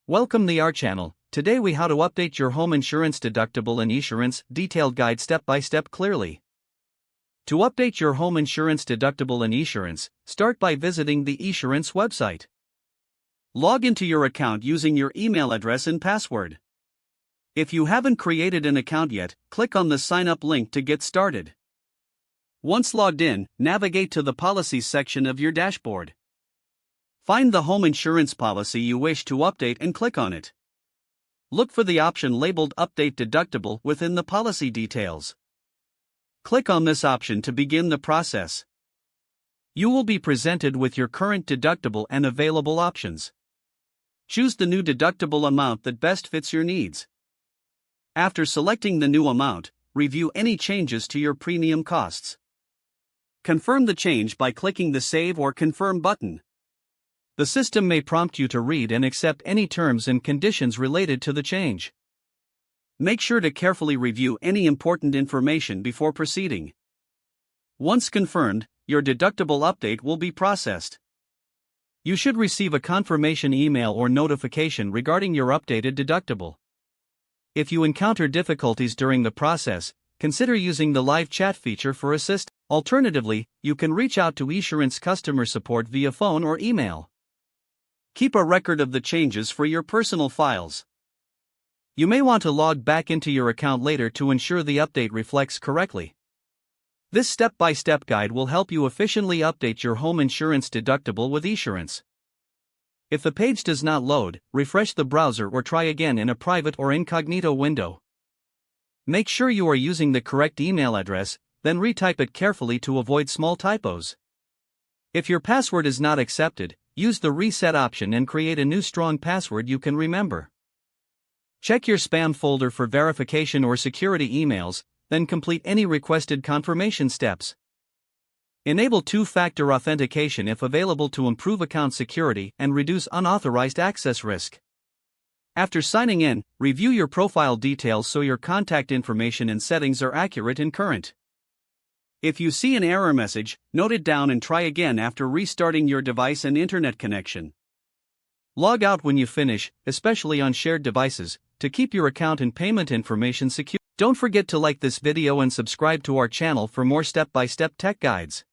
Welcome to our channel. Today we how to update your home insurance deductible and Esurance detailed guide step by step clearly. To update your home insurance deductible and Esurance, start by visiting the Esurance website. Log into your account using your email address and password. If you haven't created an account yet, click on the sign up link to get started. Once logged in, navigate to the policies section of your dashboard. Find the home insurance policy you wish to update and click on it. Look for the option labeled Update Deductible within the policy details. Click on this option to begin the process. You will be presented with your current deductible and available options. Choose the new deductible amount that best fits your needs. After selecting the new amount, review any changes to your premium costs. Confirm the change by clicking the Save or Confirm button. The system may prompt you to read and accept any terms and conditions related to the change. Make sure to carefully review any important information before proceeding. Once confirmed, your deductible update will be processed. You should receive a confirmation email or notification regarding your updated deductible. If you encounter difficulties during the process, consider using the live chat feature for assistance. Alternatively, you can reach out to Esurance customer support via phone or email. Keep a record of the changes for your personal files. You may want to log back into your account later to ensure the update reflects correctly. This step-by-step guide will help you efficiently update your home insurance deductible with Esurance. If the page does not load, refresh the browser or try again in a private or incognito window. Make sure you are using the correct email address, then retype it carefully to avoid small typos. If your password is not accepted, use the reset option and create a new strong password you can remember. Check your spam folder for verification or security emails, then complete any requested confirmation steps. Enable two-factor authentication if available to improve account security and reduce unauthorized access risk. After signing in, review your profile details so your contact information and settings are accurate and current. If you see an error message, note it down and try again after restarting your device and internet connection. Log out when you finish, especially on shared devices, to keep your account and payment information secure. Don't forget to like this video and subscribe to our channel for more step-by-step tech guides.